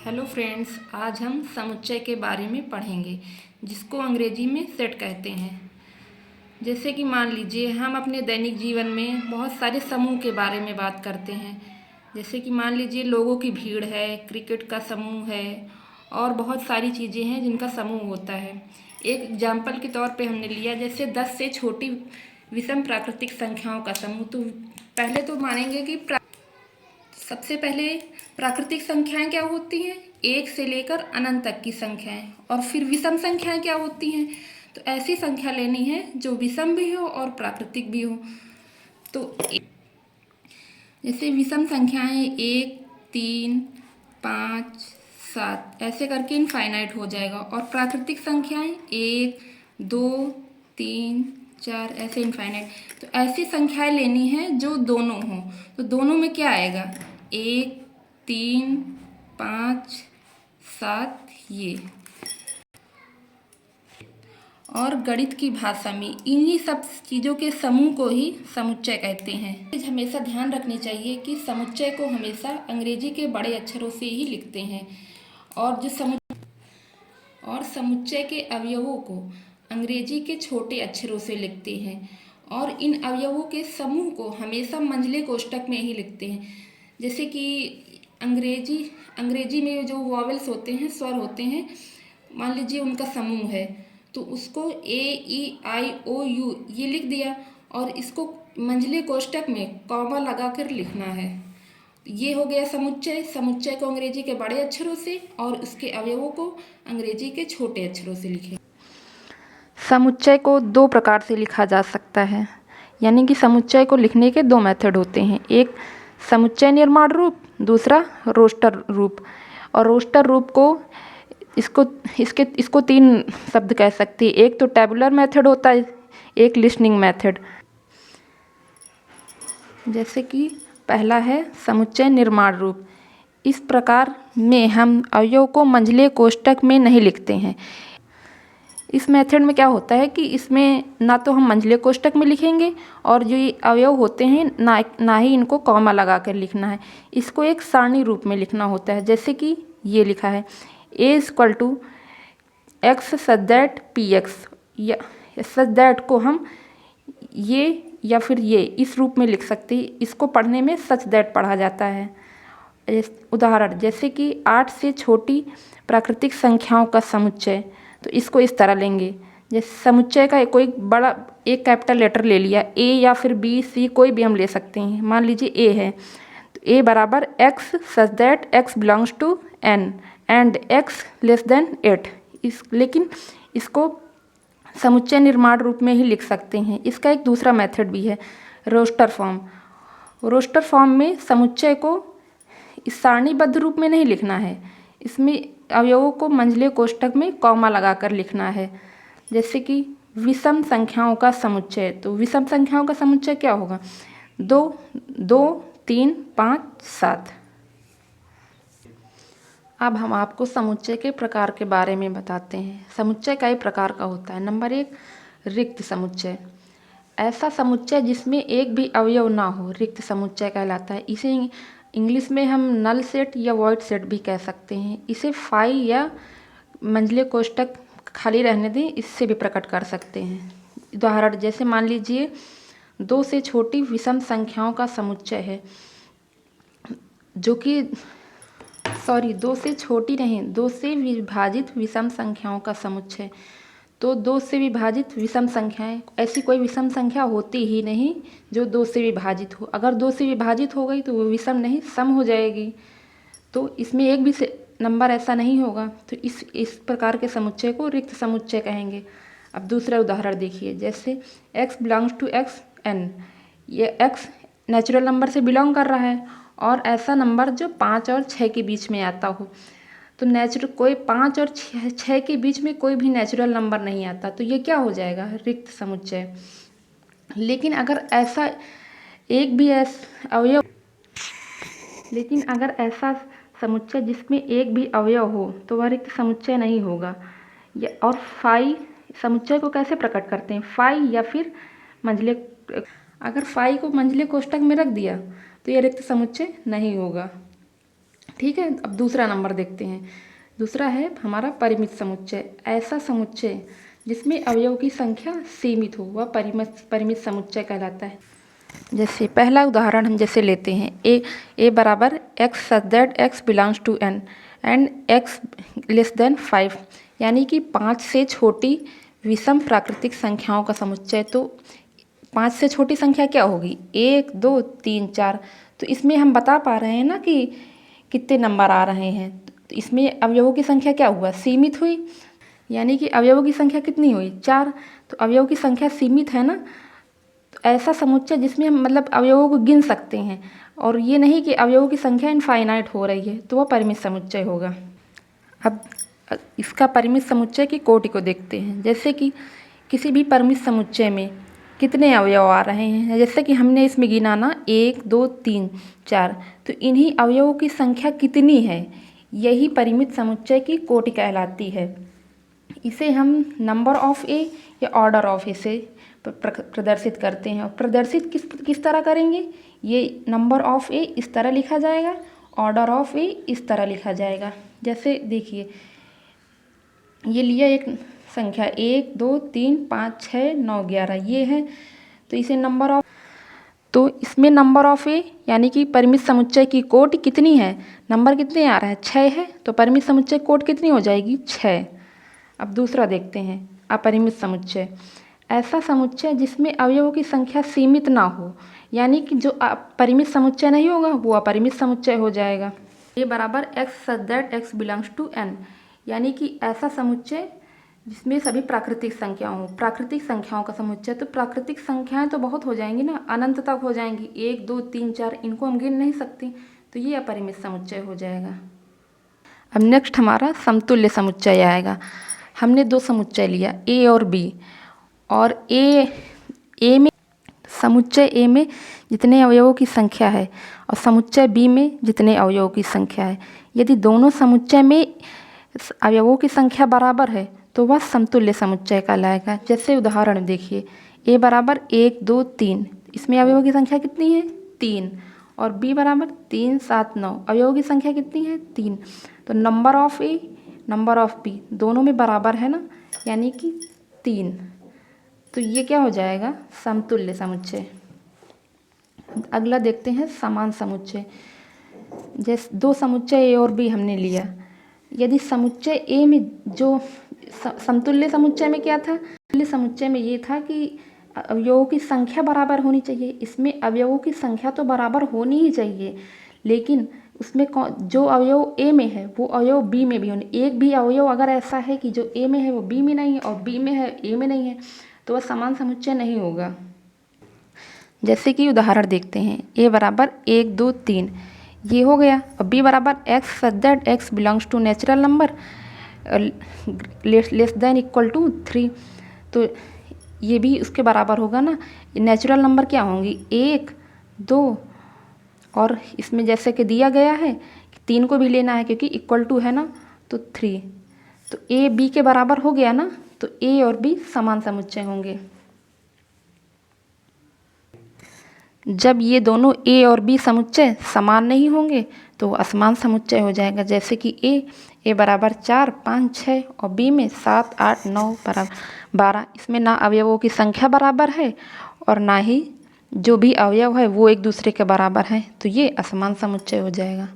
Hello friends, आज हम समुच्चय के बारे में पढ़ेंगे जिसको अंग्रेजी में सेट कहते हैं। जैसे कि मान लीजिए हम अपने दैनिक जीवन में बहुत सारे समूह के बारे में बात करते हैं। जैसे कि मान लीजिए लोगों की भीड़ है, क्रिकेट का समूह है और बहुत सारी चीज़ें हैं जिनका समूह होता है। एक एग्जाम्पल के तौर पे हमने लिया जैसे 10 से छोटी विषम प्राकृतिक संख्याओं का समूह। तो पहले तो मानेंगे कि सबसे पहले प्राकृतिक संख्याएं क्या होती हैं, 1 से लेकर अनंत तक की संख्याएं। और फिर विषम संख्याएं क्या होती हैं, तो ऐसी संख्या लेनी है जो विषम भी हो और प्राकृतिक भी हो। तो जैसे विषम संख्याएं 1, 3, 5, 7 ऐसे करके इनफाइनाइट हो जाएगा। और प्राकृतिक संख्याएं 1, 2, 3, 4 ऐसे इनफाइनाइट। तो ऐसी संख्याएं लेनी है जो दोनों हों। तो दोनों में क्या आएगा, 1, 3, 5, 7 ये। और गणित की भाषा में इन्हीं सब चीज़ों के समूह को ही समुच्चय कहते हैं। हमेशा ध्यान रखनी चाहिए कि समुच्चय को हमेशा अंग्रेजी के बड़े अक्षरों से ही लिखते हैं और समुच्चय के अवयवों को अंग्रेजी के छोटे अक्षरों से लिखते हैं। और इन अवयवों के समूह को हमेशा मंझले कोष्ठक में ही लिखते हैं। जैसे कि अंग्रेजी में जो वॉवेल्स होते हैं, स्वर होते हैं, मान लीजिए उनका समूह है तो उसको A, E, I, O, U ये लिख दिया और इसको मंझले कोष्ठक में कॉमा लगाकर लिखना है। ये हो गया समुच्चय। समुच्चय को अंग्रेजी के बड़े अक्षरों से और उसके अवयवों को अंग्रेजी के छोटे अक्षरों से लिखें। समुच्चय को दो प्रकार से लिखा जा सकता है, यानी कि समुच्चय को लिखने के दो मेथड होते हैं। एक समुच्चय निर्माण रूप, दूसरा रोस्टर रूप। और रोस्टर रूप को इसको तीन शब्द कह सकते हैं। एक तो टेबुलर मेथड होता है, एक लिस्निंग मेथड। जैसे कि पहला है समुच्चय निर्माण रूप। इस प्रकार में हम अवयव को मंझले कोष्ठक में नहीं लिखते हैं। इस मेथड में क्या होता है कि इसमें ना तो हम मंझले कोष्ठक में लिखेंगे और जो ये अवयव होते हैं ना ही इनको कॉमा लगा कर लिखना है। इसको एक सारणी रूप में लिखना होता है। जैसे कि ये लिखा है A=X सच दैट PX, या सच दैट को हम ये या फिर ये इस रूप में लिख सकते हैं। इसको पढ़ने में सच दैट पढ़ा जाता है। उदाहरण जैसे कि 8 से छोटी प्राकृतिक संख्याओं का समुच्चय, तो इसको इस तरह लेंगे। जैसे समुच्चय का कोई बड़ा एक कैपिटल लेटर ले लिया, A या फिर B, C कोई भी हम ले सकते हैं। मान लीजिए A है तो A बराबर X such that X belongs to N and X less than 8। लेकिन इसको समुच्चय निर्माण रूप में ही लिख सकते हैं। इसका एक दूसरा मेथड भी है, रोस्टर फॉर्म। रोस्टर फॉर्म में समुच्चय को इस सारणीबद्ध रूप में नहीं लिखना है, इसमें अवयवों को मंझले कोष्ठक में कॉमा लगाकर लिखना है। जैसे कि विषम संख्याओं का समुच्चय, तो विषम संख्याओं का समुच्चय क्या होगा, 2, 2, 3, 5, 7। अब हम आपको समुच्चय के प्रकार के बारे में बताते हैं। समुच्चय कई प्रकार का होता है। नंबर 1, रिक्त समुच्चय। ऐसा समुच्चय जिसमें एक भी अवयव ना हो रिक्त समुच्चय कहलाता है। इसे इंग्लिश में हम नल सेट या वॉइड सेट भी कह सकते हैं। इसे फाई या मंझले कोष्ठक खाली रहने दें, इससे भी प्रकट कर सकते हैं। उदाहरण जैसे मान लीजिए 2 से छोटी विषम संख्याओं का समुच्चय है, जो कि 2 से छोटी नहीं, 2 से विभाजित विषम संख्याओं का समुच्चय। तो 2 से विभाजित विषम संख्याएं, ऐसी कोई विषम संख्या होती ही नहीं जो 2 से विभाजित हो। अगर 2 से विभाजित हो गई तो वो विषम नहीं, सम हो जाएगी। तो इसमें एक भी नंबर ऐसा नहीं होगा। तो इस प्रकार के समुच्चय को रिक्त समुच्चय कहेंगे। अब दूसरा उदाहरण देखिए, जैसे x belongs to x n। ये x नेचुरल नंबर से बिलोंग कर रहा है और ऐसा नंबर जो 5 और 6 के बीच में आता हो। तो कोई 5 और 6 के बीच में कोई भी नेचुरल नंबर नहीं आता, तो ये क्या हो जाएगा, रिक्त समुच्चय। लेकिन अगर ऐसा समुच्चय जिसमें एक भी अवयव हो तो वह रिक्त समुच्चय नहीं होगा। और फाई समुच्चय को कैसे प्रकट करते हैं, फाई या फिर मंझले। अगर फाई को मंझले कोष्ठक में रख दिया तो यह रिक्त समुच्चय नहीं होगा। ठीक है। अब दूसरा नंबर देखते हैं। दूसरा है हमारा परिमित समुच्चय। ऐसा समुच्चय जिसमें अवयव की संख्या सीमित हो वह परिमित समुच्चय कहलाता है। जैसे पहला उदाहरण हम जैसे लेते हैं ए बराबर x such that x belongs to n and x less than 5, यानी कि 5 से छोटी विषम प्राकृतिक संख्याओं का समुच्चय। तो 5 से छोटी संख्या क्या होगी? 1 2 3 4। तो इसमें हम बता पा रहे हैं ना कि कितने नंबर आ रहे हैं। तो इसमें अवयवों की संख्या क्या हुआ? सीमित हुई, यानी कि अवयवों की संख्या कितनी हुई? 4। तो अवयवों की संख्या सीमित है ना, तो ऐसा समुच्चय जिसमें हम मतलब अवयवों को गिन सकते हैं और ये नहीं कि अवयवों की संख्या इनफाइनाइट हो रही है, तो वह परिमित समुच्चय होगा। अब इसका परिमित समुच्चय की कोटि को देखते हैं। जैसे कि किसी भी परिमित समुच्चय में कितने अवयव आ रहे हैं, जैसे कि हमने इसमें गिना ना 1 2 3 4, तो इन्हीं अवयवों की संख्या कितनी है, यही परिमित समुच्चय की कोटि कहलाती है। इसे हम नंबर ऑफ ए या ऑर्डर ऑफ ए से प्रदर्शित करते हैं। और प्रदर्शित किस तरह करेंगे? ये नंबर ऑफ ए इस तरह लिखा जाएगा, ऑर्डर ऑफ ए इस तरह लिखा जाएगा। जैसे देखिए, ये लिया एक संख्या 1 2 3 5 6 9 11, ये है, तो इसे नंबर ऑफ, तो इसमें नंबर ऑफ ए यानी कि परिमित समुच्चय की कोटि कितनी है? नंबर कितने आ रहा है? 6 है, तो परिमित समुच्चय कोटि कितनी हो जाएगी? 6। अब दूसरा देखते हैं, अपरिमित समुच्चय। ऐसा समुच्चय जिसमें अवयवों की संख्या सीमित ना हो, यानी कि जो परिमित समुच्चय नहीं होगा वो अपरिमित समुच्चय हो जाएगा। ए बराबर x such that x belongs to n, यानी कि ऐसा समुच्चय जिसमें सभी प्राकृतिक संख्या हो, प्राकृतिक संख्याओं का समुच्चय। तो प्राकृतिक संख्याएं तो बहुत हो जाएंगी ना, अनंत तक हो जाएंगी, 1 2 3 4, इनको हम गिन नहीं सकते, तो ये अपरिमित समुच्चय हो जाएगा। अब नेक्स्ट हमारा समतुल्य समुच्चय आएगा। हमने 2 समुच्चय लिया, ए और बी, और ए में समुच्चय ए में जितने अवयवों की संख्या है और समुच्चय बी में जितने अवयवों की संख्या है, यदि दोनों समुच्चय में अवयवों की संख्या बराबर है तो वह समतुल्य समुच्चय कहलाएगा। जैसे उदाहरण देखिए, ए बराबर 1 2 3, इसमें अवयवों की संख्या कितनी है? 3, और बी बराबर 3 7 9, अवयवों की संख्या कितनी है? 3। तो number of A number of B दोनों में बराबर है ना, यानी कि 3। तो ये क्या हो जाएगा? समतुल्य समुच्चय। अगला देखते हैं समान समुच्चय। जैसे 2 समुच्चय ए और बी हमने लिया, यदि समुच्चय ए में जो समतुल्य समुच्चय में क्या था? समतुल्य समुच्चय में ये था कि अवयवों की संख्या बराबर होनी चाहिए। इसमें अवयवों की संख्या तो बराबर होनी ही चाहिए, लेकिन उसमें जो अवयव ए में है वो अवयव बी में भी होने। एक भी अवयव अगर ऐसा है कि जो ए में है वो बी में नहीं है और बी में है ए में नहीं है, तो वह समान समुच्चय नहीं होगा। जैसे कि उदाहरण देखते हैं, ए बराबर 1 2 3, ये हो गया। और बी बराबर x such that x belongs to natural number less than equal to 3, तो ये भी उसके बराबर होगा ना। नेचुरल नंबर क्या होंगी? 1 2, और इसमें जैसे कि दिया गया है कि 3 को भी लेना है क्योंकि इक्वल टू है ना, तो 3। तो ए बी के बराबर हो गया ना, तो ए और बी समान समुच्चय होंगे। जब ये दोनों ए और बी समुच्चय समान नहीं होंगे तो असमान समुच्चय हो जाएगा। जैसे कि ए बराबर 4 5 6 और बी में 7 8 9 बराबर 12, इसमें ना अवयवों की संख्या बराबर है और ना ही जो भी अवयव है वो एक दूसरे के बराबर है, तो ये असमान समुच्चय हो जाएगा।